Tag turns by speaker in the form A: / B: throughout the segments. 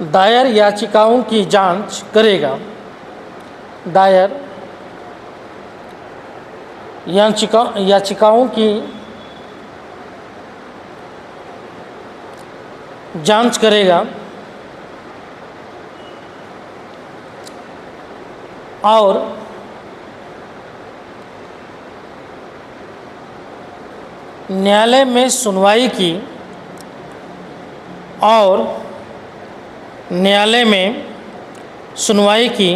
A: दायर याचिकाओं की जांच करेगा। दायर याचिकाओं की जांच करेगा और न्यायालय में सुनवाई की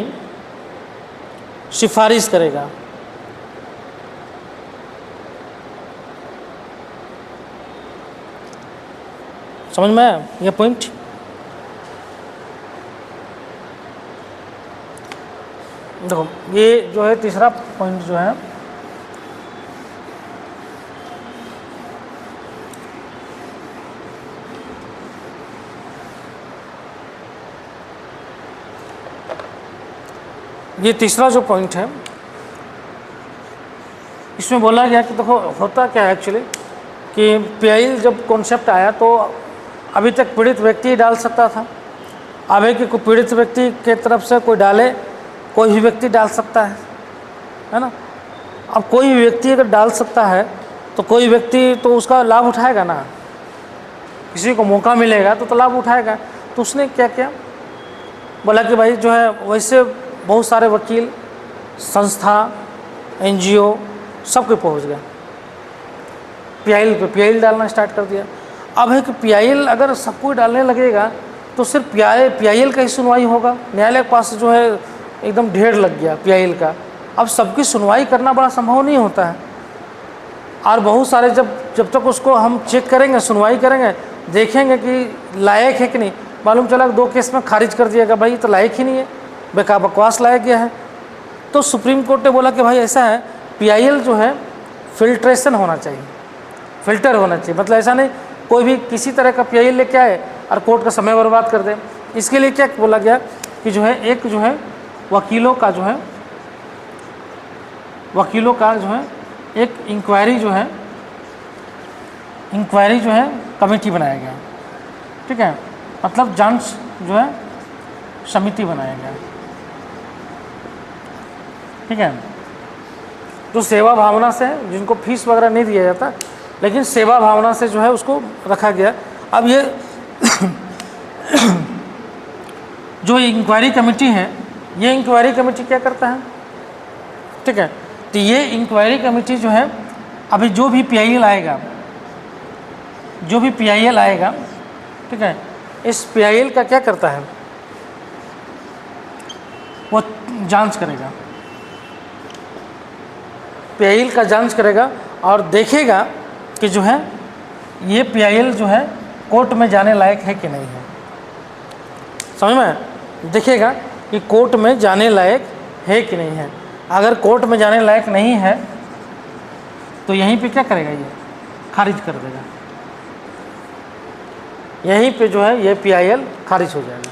A: सिफारिश करेगा। समझ में आया यह पॉइंट? देखो ये जो है तीसरा पॉइंट जो है ये तीसरा जो पॉइंट है इसमें बोला गया कि देखो होता क्या है एक्चुअली कि पीआईएल जब कॉन्सेप्ट आया तो अभी तक पीड़ित व्यक्ति ही डाल सकता था। अब है कि कोई पीड़ित व्यक्ति के तरफ से कोई डाले, कोई भी व्यक्ति डाल सकता है ना। अब कोई भी व्यक्ति अगर डाल सकता है तो कोई व्यक्ति तो उसका लाभ उठाएगा ना, किसी को मौका मिलेगा तो लाभ उठाएगा। तो उसने क्या किया, बोला कि भाई जो है वैसे बहुत सारे वकील, संस्था, एनजीओ सब कोई पहुँच गया पीआईएल पे, पीआईएल डालना स्टार्ट कर दिया। अब है कि पीआईएल अगर सब कोई डालने लगेगा तो सिर्फ पीआईएल का ही सुनवाई होगा। न्यायालय के पास जो है एकदम ढेर लग गया पीआईएल का। अब सबकी सुनवाई करना बड़ा संभव नहीं होता है और बहुत सारे जब तक उसको हम चेक करेंगे, सुनवाई करेंगे, देखेंगे कि लायक है कि नहीं, मालूम चला कि 2 केस में खारिज कर दिया भाई तो लायक ही नहीं है, बेकार बकवास लाया गया है। तो सुप्रीम कोर्ट ने बोला कि भाई ऐसा है पीआईएल जो है फिल्ट्रेशन होना चाहिए, फिल्टर होना चाहिए। मतलब ऐसा नहीं कोई भी किसी तरह का पीआईएल लेके आए और कोर्ट का समय बर्बाद कर दे। इसके लिए क्या बोला गया कि जो है एक जो है वकीलों का जो है एक इंक्वायरी जो है कमेटी बनाया गया, ठीक है, मतलब जांच जो है समिति बनाया गया, ठीक है। तो सेवा भावना से, जिनको फीस वगैरह नहीं दिया जाता, लेकिन सेवा भावना से जो है उसको रखा गया। अब ये जो इंक्वायरी कमेटी है, ये इंक्वायरी कमेटी क्या करता है, ठीक है। तो ये इंक्वायरी कमेटी जो है अभी जो भी पीआईएल आएगा, ठीक है, इस पीआईएल का क्या करता है, वो जांच करेगा, पीआईएल का जांच करेगा और देखेगा कि जो है ये पीआईएल जो है कोर्ट में जाने लायक है कि नहीं है। समझ में? देखेगा कि कोर्ट में जाने लायक है कि नहीं है। अगर कोर्ट में जाने लायक नहीं है तो यहीं पे क्या करेगा, ये खारिज कर देगा, यहीं पे जो है ये पीआईएल खारिज हो जाएगा।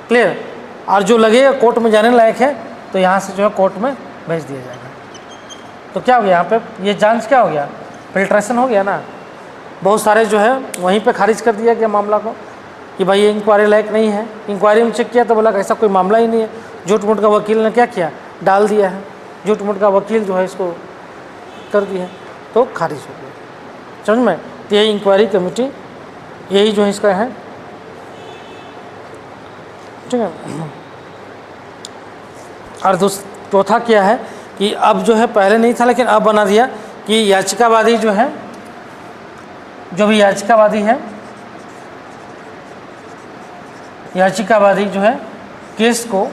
A: क्लियर? और जो लगेगा कोर्ट में जाने लायक है तो यहाँ से जो है कोर्ट में भेज दिया जाएगा। तो क्या हो गया यहाँ पे, ये जांच क्या हो गया, फिल्ट्रेशन हो गया ना। बहुत सारे जो है वहीं पे खारिज कर दिया गया मामला को कि भाई ये इंक्वायरी लायक नहीं है। इंक्वायरी में चेक किया तो बोला कि ऐसा कोई मामला ही नहीं है। झूठ मूठ का वकील ने क्या किया, डाल दिया है, झूठ मूठ का वकील जो है इसको कर दिया, तो खारिज हो गया। समझ में? तो यही इंक्वायरी कमेटी, यही जो है इसका है, ठीक है। और चौथा क्या है कि अब जो है पहले नहीं था लेकिन अब बना दिया कि याचिकावादी जो है, जो भी याचिकावादी है, याचिकावादी जो है केस को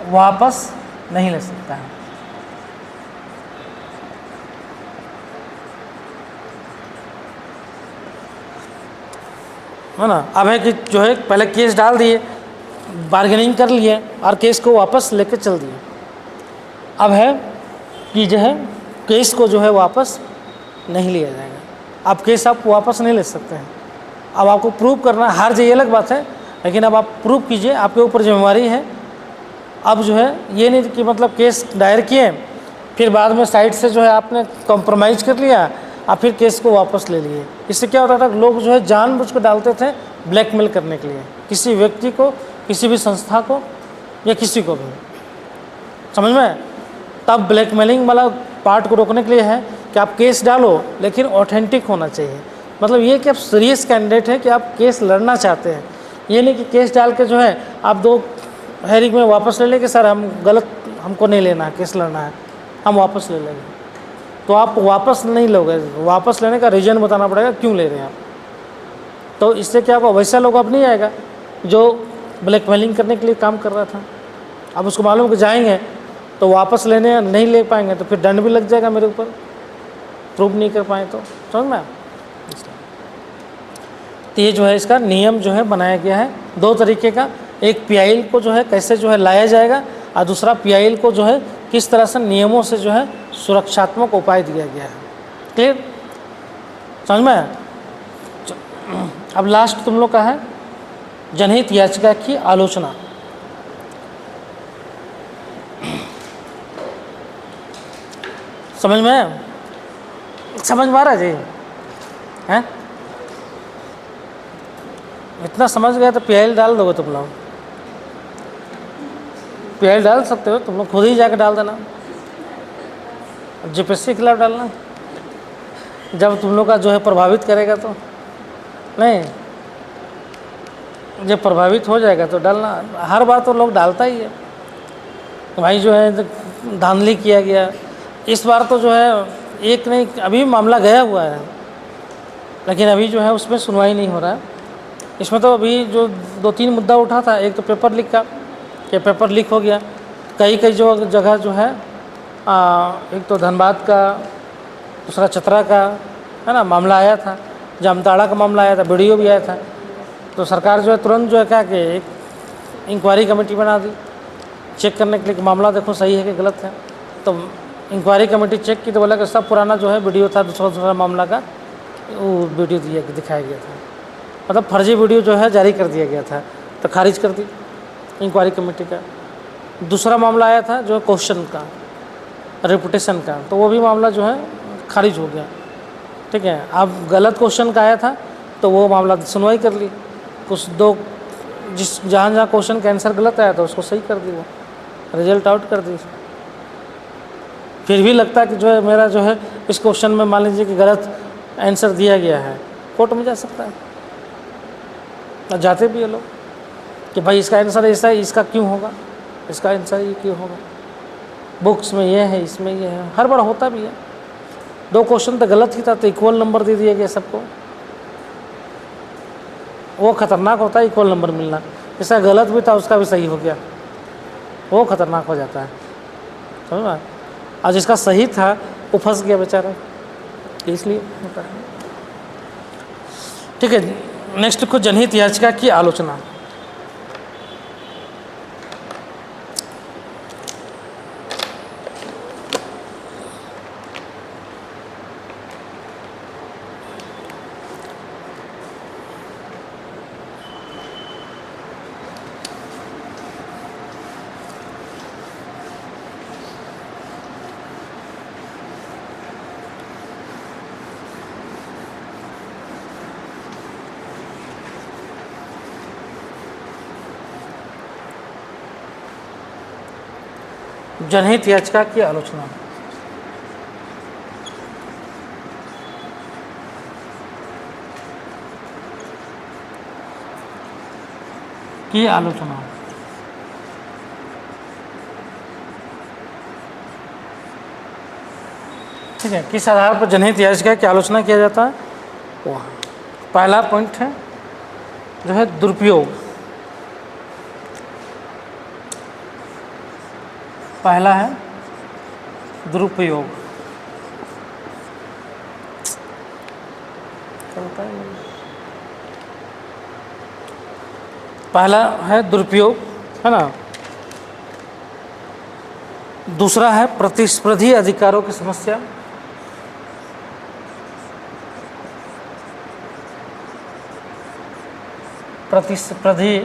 A: वापस नहीं ले सकता है ना। अब है कि जो है पहले केस डाल दिए, बार्गेनिंग कर लिए और केस को वापस लेके चल दिए। अब है कि जो है केस को जो है वापस नहीं लिया जाएगा। अब केस आप वापस नहीं ले सकते हैं। अब आपको प्रूव करना, हार जाइए अलग बात है, लेकिन अब आप प्रूव कीजिए, आपके ऊपर जिम्मेवारी है। अब जो है ये नहीं कि मतलब केस दायर किए, फिर बाद में साइड से जो है आपने कॉम्प्रोमाइज़ कर लिया आप फिर केस को वापस ले लिए। इससे क्या होता था, लोग जो है जानबूझ कर डालते थे ब्लैकमेल करने के लिए, किसी व्यक्ति को, किसी भी संस्था को या किसी को भी, समझ में। तब ब्लैकमेलिंग वाला पार्ट को रोकने के लिए है कि आप केस डालो लेकिन ऑथेंटिक होना चाहिए। मतलब ये कि आप सीरियस कैंडिडेट हैं कि आप केस लड़ना चाहते हैं, ये नहीं कि केस डाल के जो है आप 2 हेयरिंग में वापस ले लें कि सर हम गलत, हमको नहीं लेना है, केस लड़ना है, हम वापस ले लेंगे। तो आप वापस नहीं लोगे, वापस लेने का रीज़न बताना पड़ेगा क्यों ले रहे हैं आप। तो इससे क्या होगा, वैसा लोग अब नहीं आएगा जो ब्लैकमेलिंग करने के लिए काम कर रहा था। अब उसको मालूम कि जाएंगे तो वापस लेने नहीं ले पाएंगे तो फिर दंड भी लग जाएगा मेरे ऊपर, प्रूव नहीं कर पाए तो, समझ में। तो ये जो है इसका नियम जो है बनाया गया है 2 तरीके का, एक पीआईएल को जो है कैसे जो है लाया जाएगा और दूसरा पीआईएल को जो है किस तरह से नियमों से जो है सुरक्षात्मक उपाय दिया गया है। क्लियर, समझ में। अब लास्ट तुम लोग का है जनहित याचिका की आलोचना। समझ में, समझ में आ रहा जी हैं? इतना समझ गए तो पीआईएल डाल दोगे तुम लोग, पीआईएल डाल सकते हो तुम लोग, खुद ही जाकर डाल देना, जीपीएससी के खिलाफ डालना, जब तुम लोग का जो है प्रभावित करेगा तो नहीं, जब प्रभावित हो जाएगा तो डालना। हर बार तो लोग डालता ही है भाई, जो है धांधली किया गया। इस बार तो जो है एक नहीं, अभी मामला गया हुआ है लेकिन अभी जो है उसमें सुनवाई नहीं हो रहा है। इसमें तो अभी जो 2-3 मुद्दा उठा था, एक तो पेपर लीक का, कि पेपर लीक हो गया, कई जो जगह जो है एक तो धनबाद का, दूसरा चतरा का है ना मामला आया था, जामताड़ा का मामला आया था, वीडियो भी आया था। तो सरकार जो है तुरंत जो है क्या कि एक इंक्वायरी कमेटी बना दी चेक करने के लिए कि मामला देखो सही है कि गलत है। तो इंक्वायरी कमेटी चेक की तो बोला कि सब पुराना जो है वीडियो था दूसरा मामला का, वो वीडियो दिखाया गया था, मतलब फर्जी वीडियो जो है जारी कर दिया गया था, तो खारिज कर दी इंक्वायरी कमेटी का। दूसरा मामला आया था जो क्वेश्चन का, रेपुटेशन का, तो वो भी मामला जो है खारिज हो गया। ठीक है, अब गलत क्वेश्चन का आया था तो वो मामला सुनवाई कर ली, कुछ 2 जहाँ क्वेश्चन का आंसर गलत आया था उसको सही कर दी, वो रिजल्ट आउट कर दी। फिर भी लगता है कि जो है मेरा जो है इस क्वेश्चन में मान लीजिए कि गलत आंसर दिया गया है, कोर्ट में जा सकता है, और जाते भी है लोग कि भाई इसका आंसर ऐसा है, इसका क्यों होगा, इसका आंसर ये क्यों होगा, बुक्स में ये है, इसमें ये है, हर बार होता भी है। 2 क्वेश्चन तो गलत ही था तो इक्वल नंबर दे दिया गया सबको, वो खतरनाक होता है इक्वल नंबर मिलना। इसका गलत भी था उसका भी सही हो गया, वो खतरनाक हो जाता है, समझ में। आज जिसका सही था वो फंस गया बेचारा, इसलिए होता है। ठीक है, नेक्स्ट को जनहित याचिका की आलोचना। जनहित याचिका की आलोचना। की आलोचना ठीक है, किस आधार पर जनहित याचिका की आलोचना किया जाता है। वहाँ पहला पॉइंट है जो है दुरुपयोग। पहला है दुरुपयोग। पहला है दुरुपयोग, है ना। दूसरा है प्रतिस्पर्धी अधिकारों की समस्या। प्रतिस्पर्धी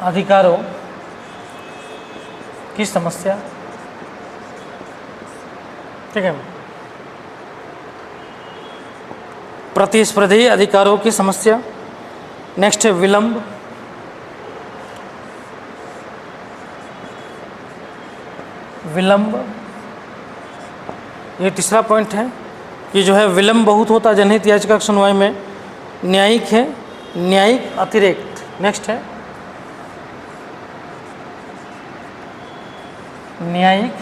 A: अधिकारों की समस्या। ठीक है। प्रतिस्पर्धी अधिकारों की समस्या। नेक्स्ट है विलंब। विलंब, ये तीसरा पॉइंट है कि जो है विलंब बहुत होता है जनहित याचिका की सुनवाई में। न्यायिक है, न्यायिक अतिरेक। नेक्स्ट है न्यायिक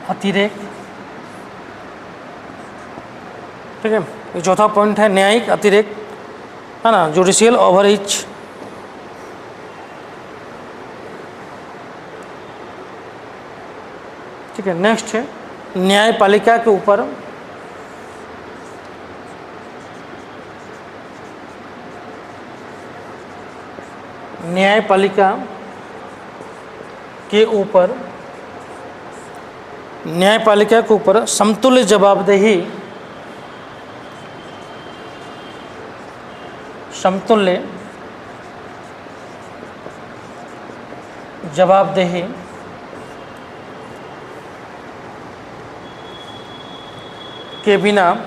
A: अतिरेक। ठीक है, ये चौथा पॉइंट है न्यायिक अतिरेक, है ना, जुडिशियल ओवररीच। ठीक है। नेक्स्ट है न्यायपालिका के ऊपर न्यायपालिका के ऊपर न्यायपालिका के ऊपर समतुल्य जवाबदेही, समतुल्य जवाबदेही के बिना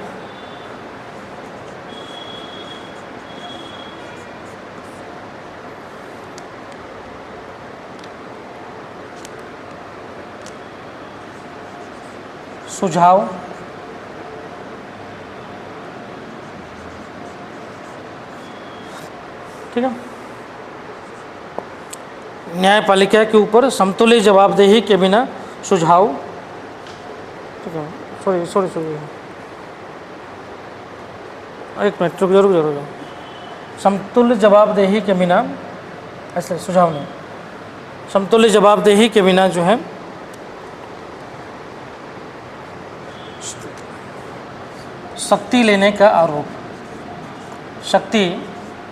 A: सुझाव ठीक है, न्यायपालिका के ऊपर समतुल्य जवाबदेही के बिना सुझाव, ठीक है, सॉरी एक मिनट रुक जाओ। समतुल्य जवाबदेही के बिना, ऐसे सुझाव नहीं, समतुल्य जवाबदेही के बिना जो है शक्ति लेने का आरोप, शक्ति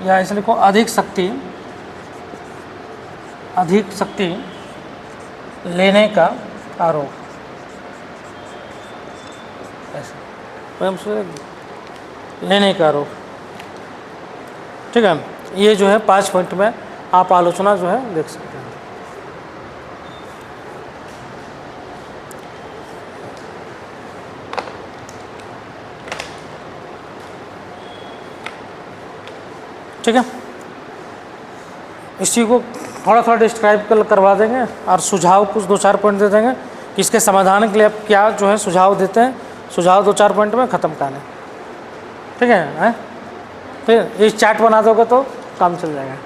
A: या ऐसे लिखो अधिक शक्ति लेने का आरोप, ऐसे लेने का आरोप। ठीक है, ये जो है 5 पॉइंट में आप आलोचना जो है देख सकते हैं। ठीक है, इसी को थोड़ा थोड़ा डिस्क्राइब करवा देंगे और सुझाव कुछ 2-4 पॉइंट दे देंगे कि इसके समाधान के लिए आप क्या जो है सुझाव देते हैं, सुझाव 2-4 पॉइंट में ख़त्म कर लें। ठीक है, फिर ये चार्ट बना दोगे तो काम चल जाएगा।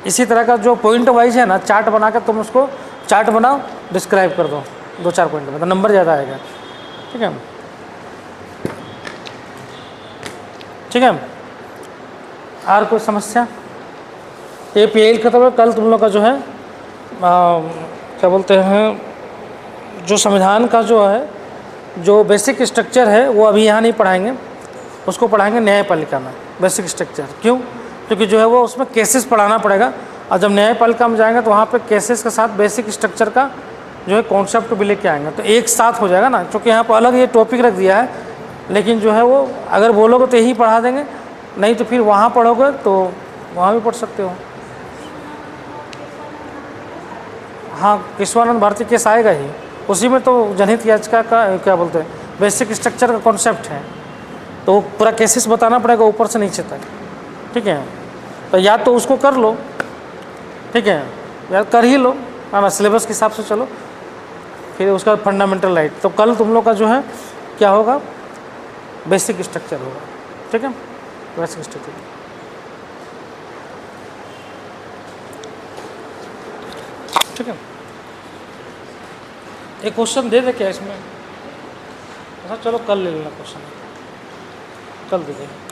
A: इसी तरह का जो पॉइंट वाइज है ना, चार्ट बना के तुम उसको चार्ट बनाओ, डिस्क्राइब कर दो 2-4 पॉइंट में, तो नंबर ज़्यादा आएगा। ठीक है, ठीक है, और कोई समस्या? ये पीएल खत्म है। कल तुम लोग का जो है क्या बोलते हैं, जो संविधान का जो है जो बेसिक स्ट्रक्चर है वो अभी यहाँ नहीं पढ़ाएंगे, उसको पढ़ाएंगे न्यायपालिका में बेसिक स्ट्रक्चर। क्यों? क्योंकि जो है वो उसमें केसेस पढ़ाना पड़ेगा, और जब न्यायपालिका में जाएंगे तो वहाँ पे केसेस के साथ बेसिक स्ट्रक्चर का जो है कॉन्सेप्ट भी लेके आएंगे, तो एक साथ हो जाएगा ना। क्योंकि यहाँ पर अलग ये टॉपिक रख दिया है, लेकिन जो है वो अगर बोलोगे तो यही पढ़ा देंगे, नहीं तो फिर वहाँ पढ़ोगे तो वहाँ भी पढ़ सकते हो। हाँ, केशवानंद भारती केस आएगा ही, उसी में तो जनहित याचिका का क्या बोलते हैं बेसिक स्ट्रक्चर का कॉन्सेप्ट है, तो वो पूरा केसेस बताना पड़ेगा ऊपर से नीचे तक। ठीक है, तो या तो उसको कर लो, ठीक है, या कर ही लो, है ना, सिलेबस के हिसाब से चलो, फिर उसका फंडामेंटल राइट। तो कल तुम लोग का जो है क्या होगा, बेसिक स्ट्रक्चर होगा। ठीक है, बेसिक स्ट्रक्चर। ठीक है, एक क्वेश्चन दे दे क्या इसमें? अच्छा चलो कल ले लेना क्वेश्चन, कल दे देंगे।